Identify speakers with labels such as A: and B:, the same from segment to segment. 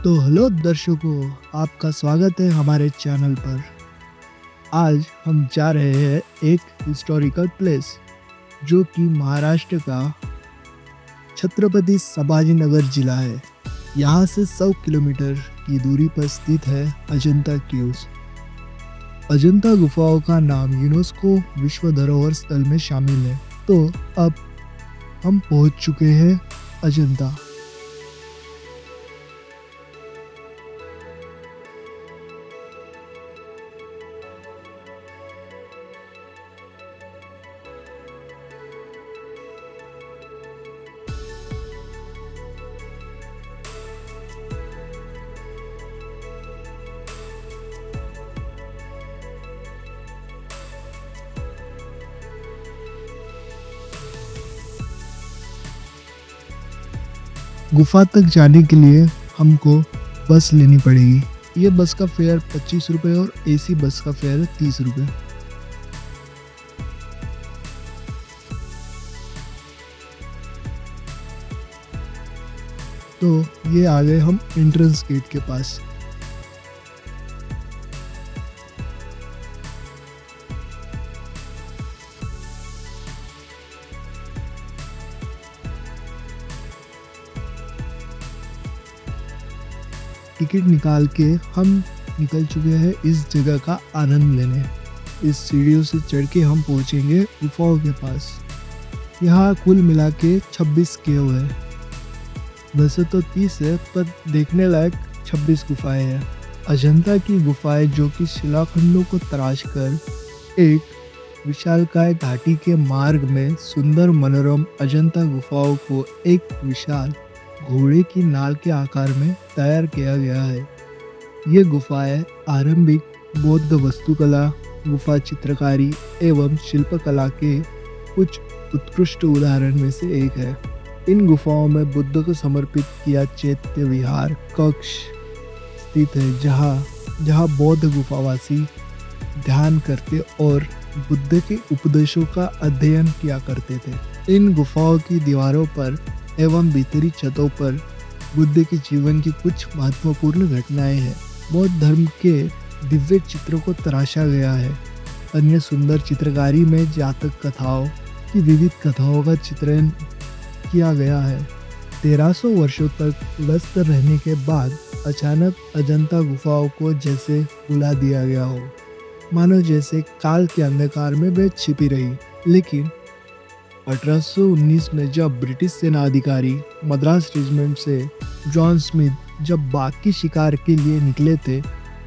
A: तो हेलो दर्शकों, आपका स्वागत है हमारे चैनल पर। आज हम जा रहे हैं एक हिस्टोरिकल प्लेस जो कि महाराष्ट्र का छत्रपति संभाजीनगर जिला है। यहाँ से 100 किलोमीटर की दूरी पर स्थित है अजंता केव्स। अजंता गुफाओं का नाम यूनेस्को विश्व धरोहर स्थल में शामिल है। तो अब हम पहुंच चुके हैं अजंता। गुफा तक जाने के लिए हमको बस लेनी पड़ेगी। ये बस का फेयर 25 रुपये और एसी बस का फेयर 30 रुपये। तो ये आ गए हम एंट्रेंस गेट के पास। टिकट निकाल के हम निकल चुके हैं इस जगह का आनंद लेने। इस सीढ़ियों से चढ़ के हम पहुंचेंगे गुफाओं के पास। यहाँ कुल मिला के 26 केव है। वैसे तो 30 है, पर देखने लायक 26 गुफाएं हैं। अजंता की गुफाएं जो कि शिलाखंडों को तराश कर एक विशालकाय घाटी के मार्ग में सुंदर मनोरम अजंता गुफाओं को एक विशाल घोड़े की नाल के आकार में तैयार किया गया है। ये गुफाएं आरंभिक बौद्ध वास्तुकला, गुफा चित्रकारी एवं शिल्पकला के कुछ उत्कृष्ट उदाहरण में से एक है। इन गुफाओं में बुद्ध को समर्पित किया चैत्य विहार कक्ष स्थित है, जहाँ बौद्ध गुफावासी ध्यान करते और बुद्ध के उपदेशों का अध्ययन किया करते थे। इन गुफाओं की दीवारों पर एवं भीतरी छतों पर बुद्ध के जीवन की कुछ महत्वपूर्ण घटनाएं हैं। बौद्ध धर्म के दिव्य चित्रों को तराशा गया है। अन्य सुंदर चित्रकारी में जातक कथाओं की विविध कथाओं का चित्रण किया गया है। 1300 वर्षों तक व्यस्त रहने के बाद अचानक अजंता गुफाओं को जैसे बुला दिया गया हो, मानो जैसे काल के अंधकार में वे छिपी रही। लेकिन 1819 में जब ब्रिटिश सेना अधिकारी मद्रास रेजिमेंट से जॉन स्मिथ जब बाघ की शिकार के लिए निकले थे,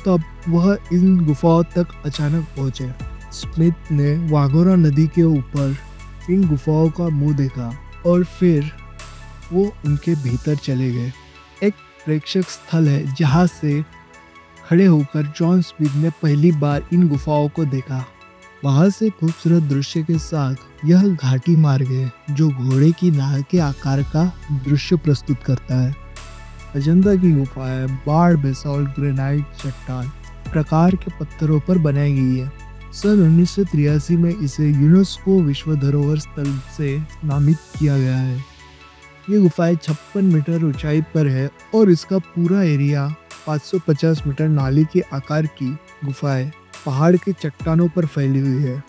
A: तब वह इन गुफाओं तक अचानक पहुंचे। स्मिथ ने वाघोरा नदी के ऊपर इन गुफाओं का मुंह देखा और फिर वो उनके भीतर चले गए। एक प्रेक्षक स्थल है जहाँ से खड़े होकर जॉन स्मिथ ने पहली बार इन गुफाओं को देखा। वहाँ से खूबसूरत दृश्य के साथ यह घाटी मार्ग है जो घोड़े की नाल के आकार का दृश्य प्रस्तुत करता है। अजंता की गुफाएं बाढ़ बेसाल्ट ग्रेनाइट चट्टान प्रकार के पत्थरों पर बनाई गई है। सन 1983 में इसे यूनेस्को विश्व धरोहर स्थल से नामित किया गया है। ये गुफाएं 56 मीटर ऊंचाई पर है और इसका पूरा एरिया 550 मीटर नाली के आकार की गुफाएं पहाड़ के चट्टानों पर फैली हुई है।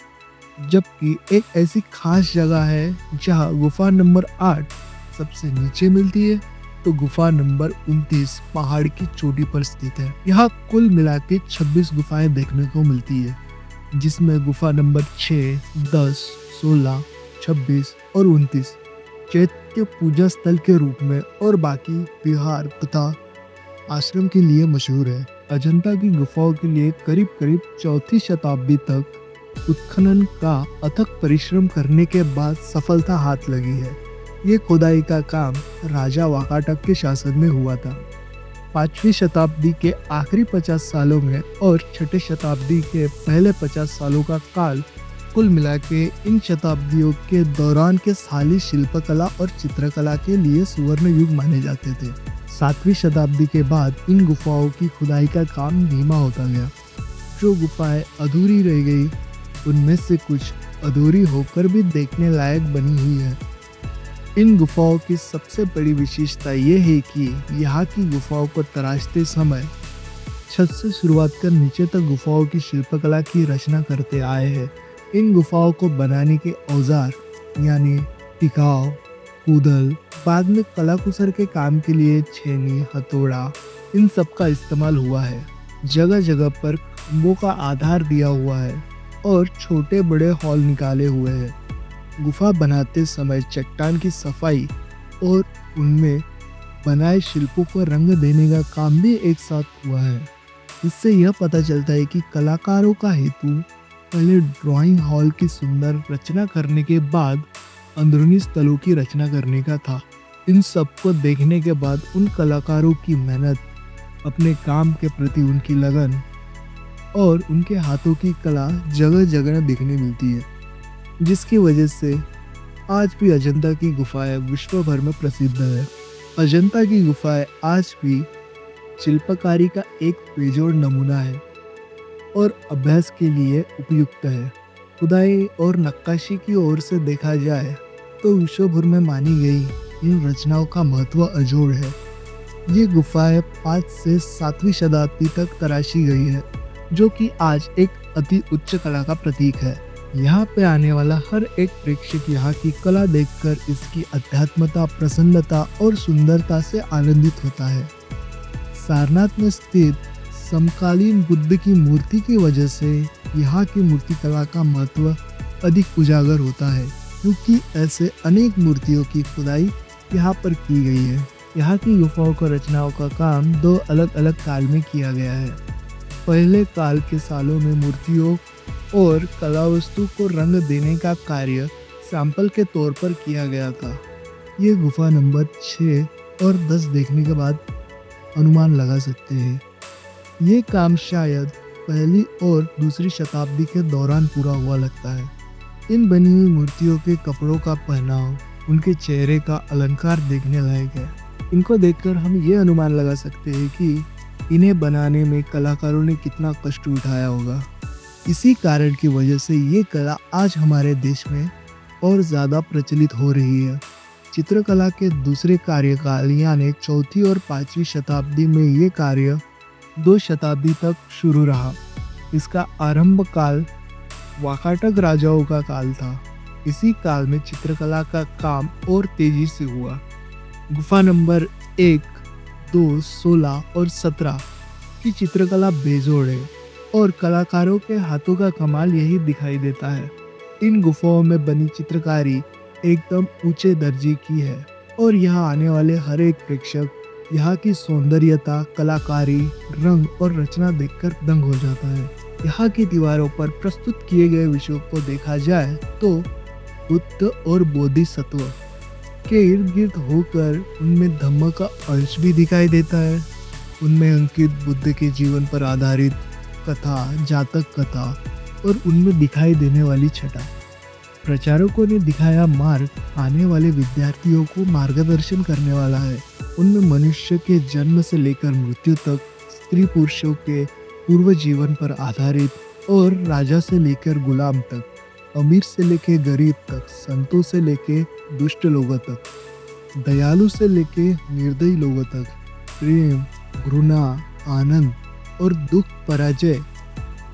A: जबकि एक ऐसी खास जगह है जहां गुफा नंबर 8 सबसे नीचे मिलती है, तो गुफा नंबर 29 पहाड़ की चोटी पर स्थित है। यहाँ कुल मिला के 26 गुफाएं देखने को मिलती है, जिसमें गुफा नंबर 6, 10, 16, 26 और 29 चैत्य पूजा स्थल के रूप में और बाकी विहार तथा आश्रम के लिए मशहूर है। अजंता की गुफाओं के लिए करीब करीब 4वीं शताब्दी तक उत्खनन का अथक परिश्रम करने के बाद सफलता हाथ लगी है। ये खुदाई का काम राजा वाकाटक के शासन में हुआ था। 5वीं शताब्दी के आखिरी 50 सालों में और 6ठी शताब्दी के पहले 50 सालों का काल कुल मिला के इन शताब्दियों के दौरान के शाली शिल्पकला और चित्रकला के लिए सुवर्ण युग माने जाते थे। 7वीं शताब्दी के बाद इन गुफाओं की खुदाई का काम धीमा होता गया। जो गुफाएं अधूरी रह गई, उनमें से कुछ अधूरी होकर भी देखने लायक बनी हुई है। इन गुफाओं की सबसे बड़ी विशेषता ये है कि यहाँ की गुफाओं को तराशते समय छत से शुरुआत कर नीचे तक गुफाओं की शिल्पकला की रचना करते आए हैं। इन गुफाओं को बनाने के औजार यानी टिकाव, कूदल, बाद में कलाकुसर के काम के लिए छेनी, हथौड़ा, इन सब का इस्तेमाल हुआ है। जगह जगह पर खंभों का आधार दिया हुआ है और छोटे बड़े हॉल निकाले हुए हैं। गुफा बनाते समय चट्टान की सफाई और उनमें बनाए शिल्पों को रंग देने का काम भी एक साथ हुआ है। इससे यह पता चलता है कि कलाकारों का हेतु पहले ड्राइंग हॉल की सुंदर रचना करने के बाद अंदरूनी स्थलों की रचना करने का था। इन सब को देखने के बाद उन कलाकारों की मेहनत, अपने काम के प्रति उनकी लगन और उनके हाथों की कला जगह जगह देखने मिलती है, जिसकी वजह से आज भी अजंता की गुफाएं विश्व भर में प्रसिद्ध है। अजंता की गुफाएं आज भी शिल्पकारी का एक बेजोड़ नमूना है और अभ्यास के लिए उपयुक्त है। खुदाई और नक्काशी की ओर से देखा जाए तो विश्व भर में मानी गई इन रचनाओं का महत्व अजोड़ है। ये गुफाएं 5 से 7वीं शताब्दी तक तराशी गई है, जो कि आज एक अति उच्च कला का प्रतीक है। यहाँ पे आने वाला हर एक प्रेक्षक यहाँ की कला देखकर इसकी अध्यात्मता, प्रसन्नता और सुंदरता से आनंदित होता है। सारनाथ में स्थित समकालीन बुद्ध की मूर्ति की वजह से यहाँ की मूर्ति कला का महत्व अधिक उजागर होता है, क्योंकि ऐसे अनेक मूर्तियों की खुदाई यहाँ पर की गई है। यहाँ की गुफाओं को रचनाओं का काम 2 अलग अलग काल में किया गया है। पहले काल के सालों में मूर्तियों और कला वस्तु को रंग देने का कार्य सैंपल के तौर पर किया गया था। ये गुफा नंबर 6 और 10 देखने के बाद अनुमान लगा सकते हैं। ये काम शायद पहली और दूसरी शताब्दी के दौरान पूरा हुआ लगता है। इन बनी हुई मूर्तियों के कपड़ों का पहनाव, उनके चेहरे का अलंकार देखने लायक है। इनको देखकर हम ये अनुमान लगा सकते हैं कि इन्हें बनाने में कलाकारों ने कितना कष्ट उठाया होगा। इसी कारण की वजह से ये कला आज हमारे देश में और ज़्यादा प्रचलित हो रही है। चित्रकला के दूसरे कार्यकाल यानी 4वीं और 5वीं शताब्दी में ये कार्य 2 शताब्दी तक शुरू रहा। इसका आरंभ काल वाकाटक राजाओं का काल था। इसी काल में चित्रकला का काम और तेजी से हुआ। गुफा नंबर 1, 2, 16 और 17 की चित्रकला बेजोड़ है और कलाकारों के हाथों का कमाल यही दिखाई देता है। इन गुफाओं में बनी चित्रकारी एकदम ऊंचे दर्जे की है और यहाँ आने वाले हर एक प्रेक्षक यहाँ की सौंदर्यता, कलाकारी, रंग और रचना देखकर दंग हो जाता है। यहाँ की दीवारों पर प्रस्तुत किए गए विषयों को देखा जाए तो बुद्ध और बोधिसत्व के इर्द गिर्द होकर उनमें धम्म का अंश भी दिखाई देता है। उनमें अंकित बुद्ध के जीवन पर आधारित कथा, जातक कथा और उनमें दिखाई देने वाली छटा। प्रचारकों ने दिखाया मार्ग आने वाले विद्यार्थियों को मार्गदर्शन करने वाला है। उनमें मनुष्य के जन्म से लेकर मृत्यु तक, स्त्री पुरुषों के पूर्व जीवन पर आधारित और राजा से लेकर गुलाम तक, अमीर से लेकर गरीब तक, संतों से लेकर दुष्ट लोगों तक, दयालु से लेकर निर्दयी लोगों तक, प्रेम, घृणा, आनंद और दुख, पराजय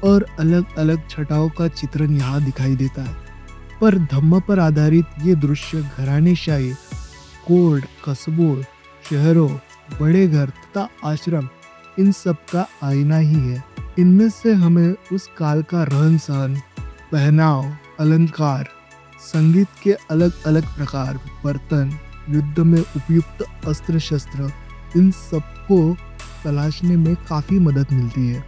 A: और अलग अलग छटाओं का चित्रण यहाँ दिखाई देता है। पर धम्म पर आधारित ये दृश्य घरानेशाही, कोर्ट, कस्बों, शहरों, बड़े घर तथा आश्रम, इन सब का आईना ही है। इनमें से हमें उस काल का रहन सहन, पहनाव, अलंकार, संगीत के अलग अलग प्रकार, बर्तन, युद्ध में उपयुक्त अस्त्र शस्त्र, इन सबको तलाशने में काफ़ी मदद मिलती है।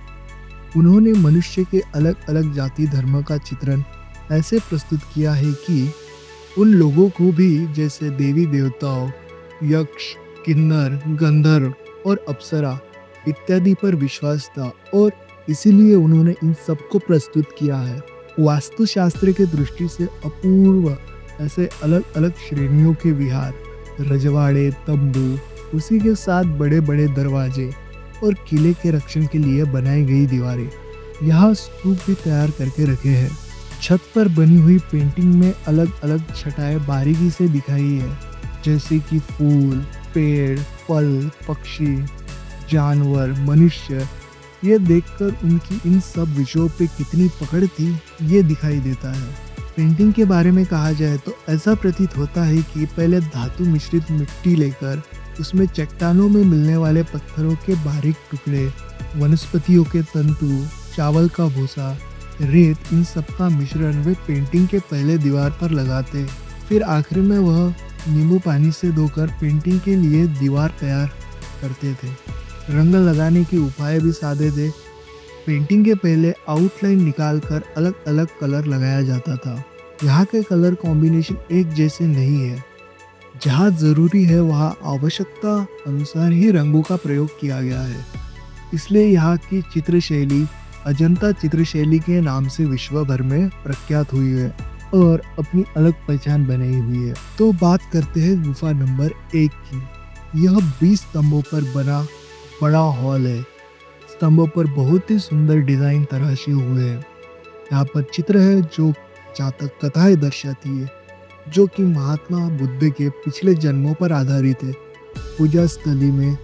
A: उन्होंने मनुष्य के अलग अलग जाति धर्म का चित्रण ऐसे प्रस्तुत किया है कि उन लोगों को भी जैसे देवी देवताओं, यक्ष, किन्नर, गंधर्व और अप्सरा इत्यादि पर विश्वास था और इसीलिए उन्होंने इन सबको प्रस्तुत किया है। वास्तुशास्त्र के दृष्टि से अपूर्व ऐसे अलग अलग श्रेणियों के विहार, रजवाड़े, तंबू, उसी के साथ बड़े बड़े दरवाजे और किले के रक्षण के लिए बनाई गई दीवारें, यहाँ स्तूप भी तैयार करके रखे हैं। छत पर बनी हुई पेंटिंग में अलग अलग छटाएं बारीकी से दिखाई है। जैसे कि फूल, पेड़, फल, पक्षी, जानवर, मनुष्य। ये देखकर उनकी इन सब विषयों पे कितनी पकड़ थी, ये दिखाई देता है। पेंटिंग के बारे में कहा जाए तो ऐसा प्रतीत होता है कि पहले धातु मिश्रित मिट्टी लेकर उसमें चट्टानों में मिलने वाले पत्थरों के बारीक टुकड़े, वनस्पतियों के तंतु, चावल का भूसा, रेत, इन सब का मिश्रण वे पेंटिंग के पहले दीवार पर लगाते। फिर आखिर में वह नींबू पानी से धोकर पेंटिंग के लिए दीवार तैयार करते थे। रंग लगाने के उपाय भी सादे थे। पेंटिंग के पहले आउटलाइन निकालकर अलग अलग कलर लगाया जाता था। यहाँ के कलर कॉम्बिनेशन एक जैसे नहीं है। जहाँ ज़रूरी है वहाँ आवश्यकता अनुसार ही रंगों का प्रयोग किया गया है। इसलिए यहाँ की चित्रशैली अजंता चित्रशैली के नाम से विश्व भर में प्रख्यात हुई है और अपनी अलग पहचान बनाई हुई है। तो बात करते हैं गुफा नंबर 1 की। यह 20 स्तंभों पर बना बड़ा हॉल है। स्तंभों पर बहुत ही सुंदर डिजाइन तराशे हुए हैं। यहाँ पर चित्र है जो जातक कथाएं दर्शाती है, जो कि महात्मा बुद्ध के पिछले जन्मों पर आधारित है। पूजा स्थली में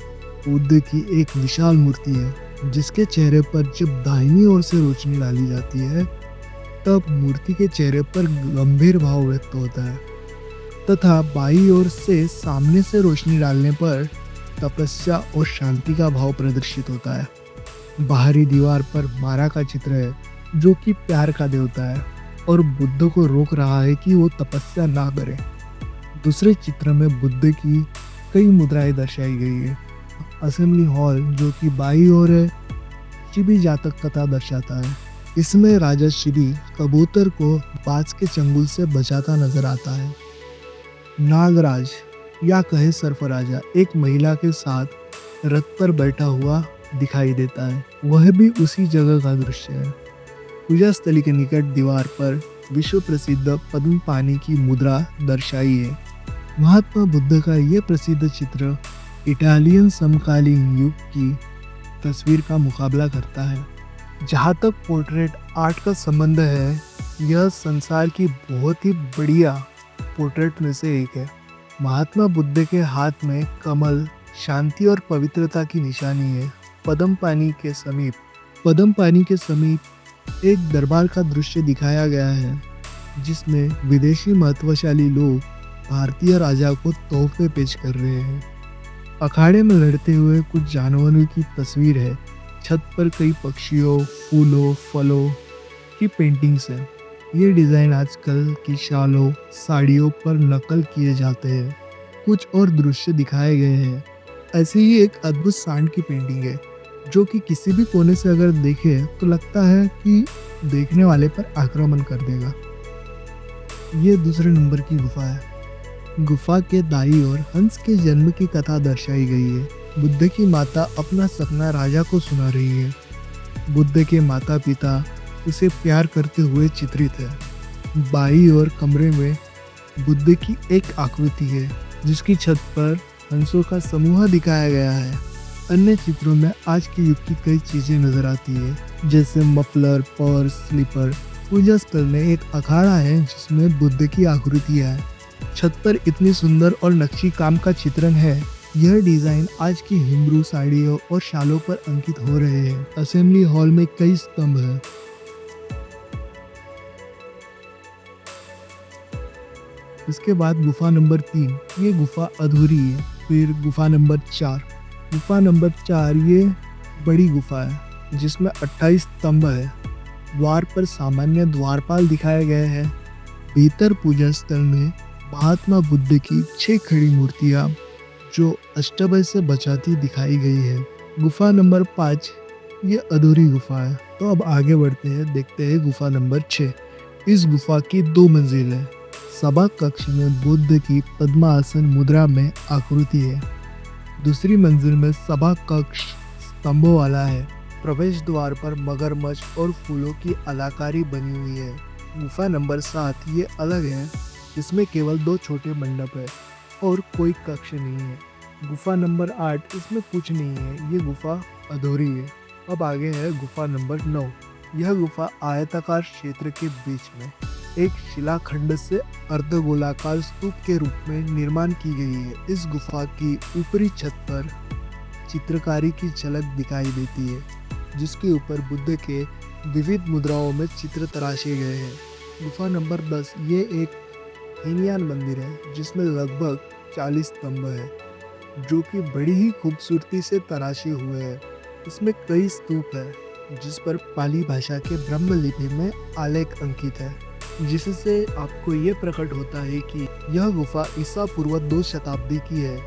A: बुद्ध की एक विशाल मूर्ति है, जिसके चेहरे पर जब दाहिनी ओर से रोशनी डाली जाती है तब मूर्ति के चेहरे पर गंभीर भाव व्यक्त होता है, तथा बाईं ओर से सामने से रोशनी डालने पर तपस्या और शांति का भाव प्रदर्शित होता है। बाहरी दीवार पर मारा का चित्र है, जो कि प्यार का देवता है और बुद्ध को रोक रहा है कि वो तपस्या ना करे। दूसरे चित्र में बुद्ध की कई मुद्राएं दर्शाई गई है। असेंबली हॉल, जो कि बाईं ओर है, शिबी जातक कथा दर्शाता है। इसमें राजा श्री कबूतर को बाज के चंगुल से बचाता नजर आता है। नागराज या कहे सर्फराजा एक महिला के साथ रथ पर बैठा हुआ दिखाई देता है। वह भी उसी जगह का दृश्य है। पूजा स्थली के निकट दीवार पर विश्व प्रसिद्ध पद्म पानी की मुद्रा दर्शाई है। महात्मा बुद्ध का यह प्रसिद्ध चित्र इटालियन समकालीन युग की तस्वीर का मुकाबला करता है। जहाँ तक पोर्ट्रेट आर्ट का संबंध है, यह संसार की बहुत ही बढ़िया पोर्ट्रेट में से एक है। महात्मा बुद्ध के हाथ में कमल, शांति और पवित्रता की निशानी है। पद्म पानी के समीप एक दरबार का दृश्य दिखाया गया है, जिसमें विदेशी महत्वशाली लोग भारतीय राजा को तोहफे पेश कर रहे हैं। अखाड़े में लड़ते हुए कुछ जानवरों की तस्वीर है। छत पर कई पक्षियों, फूलों, फलों की पेंटिंग्स हैं। ये डिज़ाइन आजकल की शालों, साड़ियों पर नकल किए जाते हैं। कुछ और दृश्य दिखाए गए हैं। ऐसी ही एक अद्भुत सांड की पेंटिंग है, जो कि किसी भी कोने से अगर देखे तो लगता है कि देखने वाले पर आक्रमण कर देगा। ये दूसरे नंबर की गुफा है। गुफा के दाईं ओर हंस के जन्म की कथा दर्शाई गई है। बुद्ध की माता अपना सपना राजा को सुना रही है। बुद्ध के माता पिता उसे प्यार करते हुए चित्रित है। बाईं ओर कमरे में बुद्ध की एक आकृति है, जिसकी छत पर हंसों का समूह दिखाया गया है। अन्य चित्रों में आज के युग की कई चीजें नजर आती है, जैसे मफलर, पर्स, स्लीपर। पूजा स्थल में एक अखाड़ा है जिसमें बुद्ध की आकृतियां है। छत पर इतनी सुंदर और नक्शी काम का चित्रण है। यह डिजाइन आज की हिब्रू साड़ियों और शालों पर अंकित हो रहे हैं। असेंबली हॉल में कई स्तंभ हैं। इसके बाद गुफा नंबर 3, ये गुफा अधूरी है। फिर गुफा नंबर 4। गुफा नंबर 4 ये बड़ी गुफा है, जिसमें 28 स्तंभ है। द्वार पर सामान्य द्वारपाल दिखाए गए हैं। भीतर पूजा स्थल में महात्मा बुद्ध की 6 खड़ी मूर्तियां जो अष्टभय से बचाती दिखाई गई है। गुफा नंबर 5 ये अधूरी गुफा है। तो अब आगे बढ़ते हैं, देखते हैं गुफा नंबर 6। इस गुफा की 2 मंजिल है। सभा कक्ष में बुद्ध की पद्मासन मुद्रा में आकृति है। दूसरी मंजिल में सभा कक्ष स्तंभों वाला है। प्रवेश द्वार पर मगरमच्छ और फूलों की अलाकारी बनी हुई है। गुफा नंबर 7 ये अलग है, इसमें केवल 2 छोटे मंडप है और कोई कक्ष नहीं है। गुफा नंबर 8 इसमें कुछ नहीं है, ये गुफा अधूरी है। अब आगे है गुफा नंबर 9। यह गुफा आयताकार क्षेत्र के बीच में एक शिलाखंड से अर्धगोलाकार स्तूप के रूप में निर्माण की गई है। इस गुफा की ऊपरी छत पर चित्रकारी की झलक दिखाई देती है, जिसके ऊपर बुद्ध के विविध मुद्राओं में चित्र तराशे गए हैं। गुफा नंबर 10 ये एक हीनयान मंदिर है जिसमें लगभग 40 स्तंभ है, जो कि बड़ी ही खूबसूरती से तराशे हुए हैं। इसमें कई स्तूप है जिस पर पाली भाषा के ब्रह्म लिपि में आलेख अंकित है, जिससे आपको ये प्रकट होता है कि यह गुफा ईसा पूर्व 2 शताब्दी की है।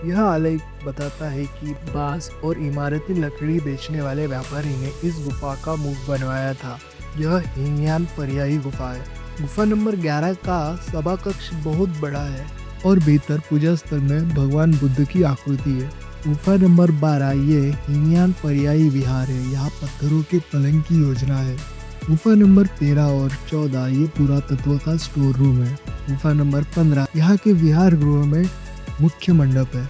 A: यह आलेख बताता है कि बांस और इमारती लकड़ी बेचने वाले व्यापारी ने इस गुफा का मुख बनवाया था। यह हीनयान पर्यायी गुफा है। गुफा नंबर 11 का सभा कक्ष बहुत बड़ा है और भीतर पूजा स्थल में भगवान बुद्ध की आकृति है। गुफा नंबर 12 ये हीनयान पर्यायी विहार है। यहाँ पत्थरों के पलंग की योजना है। गुफा नंबर 13 और 14 ये पुरातत्व का स्टोर रूम है। गुफा नंबर 15 यहाँ के विहार गृह में मुख्य मंडप है,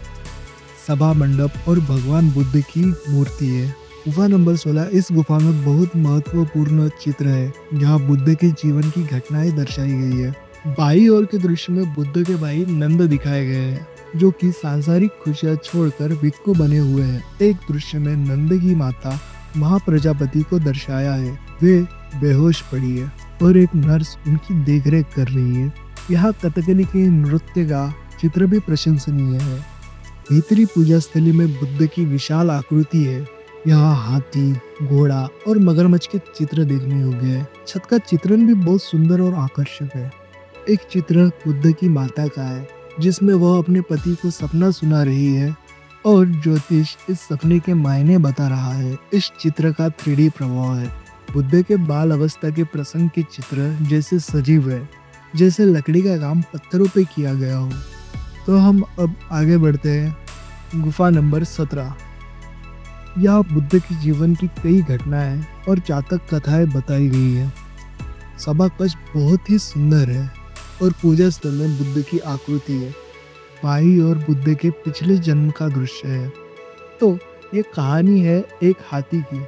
A: सभा मंडप और भगवान बुद्ध की मूर्ति है। गुफा नंबर 16 इस गुफा में बहुत महत्वपूर्ण चित्र है, जहाँ बुद्ध के जीवन की घटनाएं दर्शाई गई है। बाई ओर के दृश्य में बुद्ध के भाई नंद दिखाए गए हैं, जो कि सांसारिक खुशियां छोड़कर भिक्खु बने हुए हैं। एक दृश्य में नंद की माता महाप्रजापति को दर्शाया है। वे बेहोश पड़ी है और एक नर्स उनकी देखरेख कर रही है। यहाँ कथकली के नृत्य का चित्र भी प्रशंसनीय है। भीतरी पूजा स्थली में बुद्ध की विशाल आकृति है। यहाँ हाथी, घोड़ा और मगरमच्छ के चित्र देखने योग्य है। छत का चित्रण भी बहुत सुंदर और आकर्षक है। एक चित्र बुद्ध की माता का है, जिसमें वह अपने पति को सपना सुना रही है और ज्योतिष इस सपने के मायने बता रहा है। इस चित्र का 3D प्रभाव है। बुद्ध के बाल अवस्था के प्रसंग के चित्र जैसे सजीव है, जैसे लकड़ी का काम पत्थरों पे किया गया हो। तो हम अब आगे बढ़ते हैं। गुफा नंबर 17 यहाँ बुद्ध के जीवन की कई घटनाएं और जातक कथाएं बताई गई है। सभा कक्ष बहुत ही सुंदर है और पूजा स्थल में बुद्ध की आकृति है। बाई और बुद्ध के पिछले जन्म का दृश्य है। तो ये कहानी है एक हाथी की,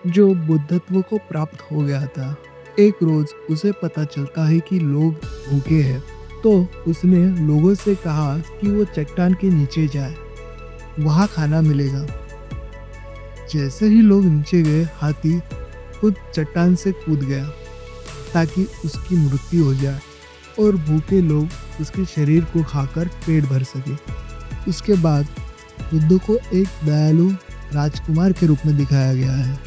A: जो बुद्धत्व को प्राप्त हो गया था। एक रोज उसे पता चलता है कि लोग भूखे हैं, तो उसने लोगों से कहा कि वो चट्टान के नीचे जाए, वहाँ खाना मिलेगा। जैसे ही लोग नीचे गए, हाथी खुद चट्टान से कूद गया ताकि उसकी मृत्यु हो जाए और भूखे लोग उसके शरीर को खाकर पेट भर सके। उसके बाद बुद्ध को एक दयालु राजकुमार के रूप में दिखाया गया है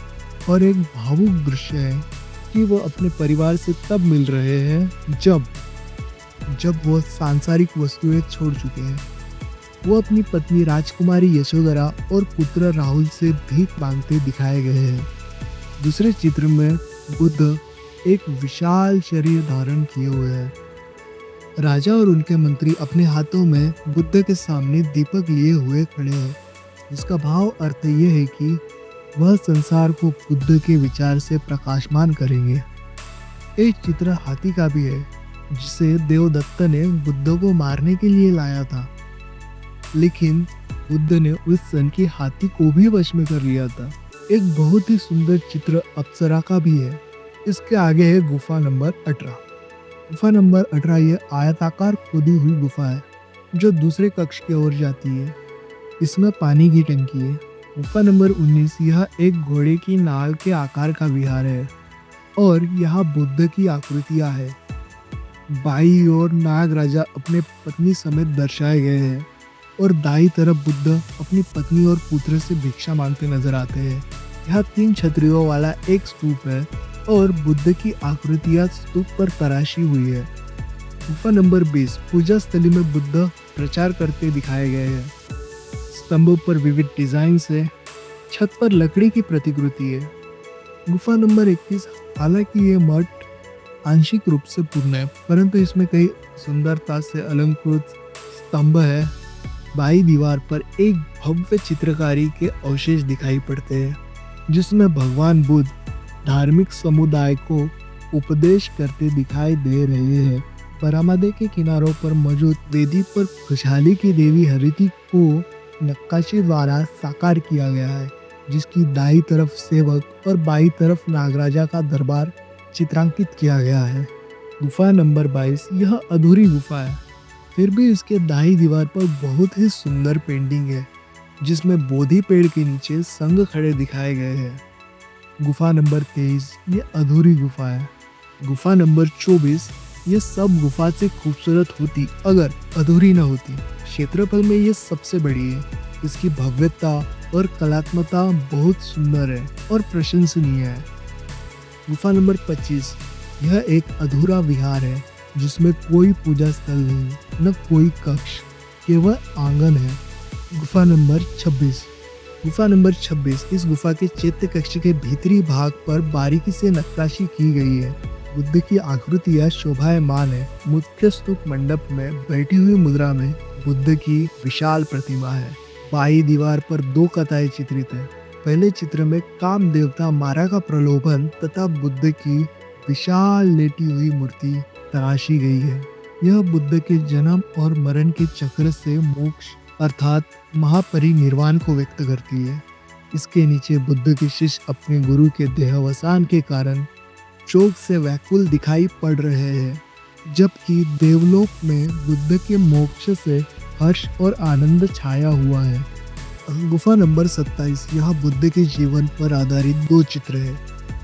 A: और एक भावुक दृश्य है कि वो अपने परिवार से तब मिल रहे हैं जब वो सांसारिक वस्तुएं छोड़ चुके हैं। वो अपनी पत्नी राजकुमारी यशोधरा और पुत्र राहुल से भीख मांगते दिखाए गए हैं। दूसरे चित्र में बुद्ध एक विशाल शरीर धारण किए हुए हैं। राजा और उनके मंत्री अपने हाथों में बुद्ध के सामने दीपक लिए हुए खड़े हैं। इसका भाव अर्थ ये है कि वह संसार को बुद्ध के विचार से प्रकाशमान करेंगे। एक चित्र हाथी का भी है, जिसे देवदत्त ने बुद्ध को मारने के लिए लाया था, लेकिन बुद्ध ने उस सन के हाथी को भी वश में कर लिया था। एक बहुत ही सुंदर चित्र अप्सरा का भी है। इसके आगे है गुफा नंबर 18। गुफा नंबर 18 ये आयताकार खोदी हुई गुफा है, जो दूसरे कक्ष की ओर जाती है। इसमें पानी की टंकी है। गुफा नंबर 19 यह एक घोड़े की नाल के आकार का विहार है और यहाँ बुद्ध की आकृतियाँ है। बाई ओर नाग राजा अपने पत्नी समेत दर्शाए गए हैं और दाई तरफ बुद्ध अपनी पत्नी और पुत्र से भिक्षा मांगते नजर आते हैं। यहाँ 3 छतरियों वाला एक स्तूप है और बुद्ध की आकृतियां स्तूप पर तराशी हुई है। गुफा नंबर 20 पूजा स्थली में बुद्ध प्रचार करते दिखाए गए हैं। स्तंभों पर विविध डिजाइन है। छत पर लकड़ी की प्रतिकृति है। गुफा नंबर 21 हालांकि ये मठ आंशिक रूप से पूर्ण है, परंतु इसमें कई सुंदरता से अलंकृत स्तंभ है। बाई दीवार पर एक भव्य चित्रकारी के अवशेष दिखाई पड़ते हैं, जिसमें भगवान बुद्ध धार्मिक समुदाय को उपदेश करते दिखाई दे रहे हैं। बरामदे के किनारों पर मौजूद वेदी पर खुशहाली की देवी हरिति को नक्काशी द्वारा साकार किया गया है, जिसकी दाई तरफ सेवक और बाई तरफ नागराजा का दरबार चित्रांकित किया गया है। गुफा नंबर 22 यह अधूरी गुफा है, फिर भी इसके दाई दीवार पर बहुत ही सुंदर पेंटिंग है जिसमें बोधि पेड़ के नीचे संघ खड़े दिखाए गए हैं। गुफा नंबर 23 ये अधूरी गुफा है। गुफा नंबर 24 ये सब गुफा से खूबसूरत होती अगर अधूरी न होती। क्षेत्रफल में ये सबसे बड़ी है। इसकी भव्यता और कलात्मकता बहुत सुंदर है और प्रशंसनीय है। गुफा नंबर 25 यह एक अधूरा विहार है जिसमें कोई पूजा स्थल नहीं, न कोई कक्ष, केवल आंगन है। गुफा नंबर 26 गुफा नंबर 26 इस गुफा के चैत्य कक्ष के भीतरी भाग पर बारीकी से नक्काशी की गई है। बुद्ध की आकृतियां शोभायमान है। मुख्य स्तूप मंडप में बैठी हुई मुद्रा में बुद्ध की विशाल प्रतिमा है। बाई दीवार पर 2 कथाएं चित्रित है। पहले चित्र में काम देवता मारा का प्रलोभन तथा बुद्ध की विशाल लेटी हुई मूर्ति तराशी गई है। यह बुद्ध के जन्म और मरण के चक्र से मोक्ष अर्थात महापरिनिर्वाण को व्यक्त करती है। इसके नीचे बुद्ध के शिष्य अपने गुरु के देहावसान के कारण शोक से व्याकुल दिखाई पड़ रहे हैं, जबकि देवलोक में बुद्ध के मोक्ष से हर्ष और आनंद छाया हुआ है। गुफा नंबर 27 यहाँ बुद्ध के जीवन पर आधारित 2 चित्र है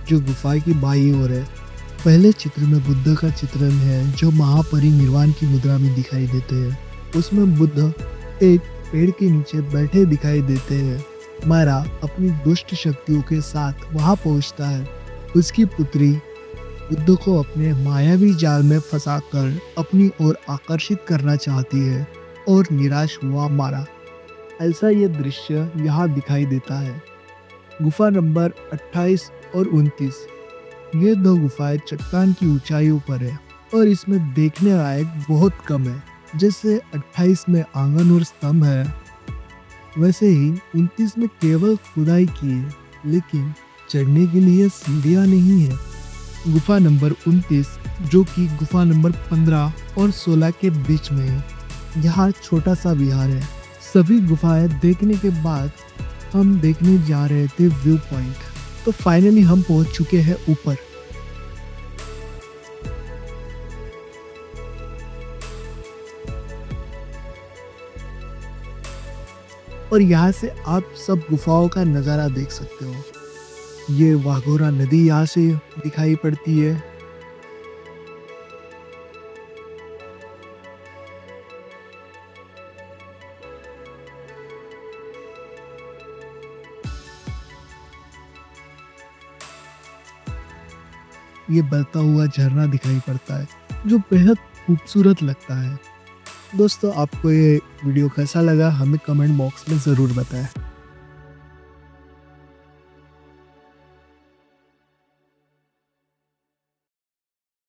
A: जो गुफा की बाईं ओर है। पहले चित्र में बुद्ध का चित्रण है जो महापरिनिर्वाण की मुद्रा में दिखाई देते हैं। उसमें बुद्ध एक पेड़ के नीचे बैठे दिखाई देते हैं। मारा अपनी दुष्ट शक्तियों के साथ वहां पहुंचता है। उसकी पुत्री बुद्ध को अपने मायावी जाल में फंसाकर अपनी ओर आकर्षित करना चाहती है और निराश हुआ मारा। ऐसा ये दृश्य यहाँ दिखाई देता है। गुफा नंबर 28 और 29 ये 2 गुफाएं चट्टान की ऊंचाइयों पर है और इसमें देखने लायक बहुत कम है। जैसे 28 में आंगन और स्तंभ है, वैसे ही 29 में केवल खुदाई की है, लेकिन चढ़ने के लिए सीढ़ियां नहीं है। गुफा नंबर 29 जो कि गुफा नंबर 15 और 16 के बीच में है, यहाँ छोटा सा विहार है। सभी गुफाएं देखने के बाद हम देखने जा रहे थे व्यू पॉइंट। तो फाइनली हम पहुंच चुके हैं ऊपर। और यहाँ से आप सब गुफाओं का नज़ारा देख सकते हो। ये वाघोरा नदी यहाँ से दिखाई पड़ती है। ये बहता हुआ झरना दिखाई पड़ता है जो बेहद खूबसूरत लगता है। दोस्तों आपको ये वीडियो कैसा लगा हमें कमेंट बॉक्स में ज़रूर बताएं।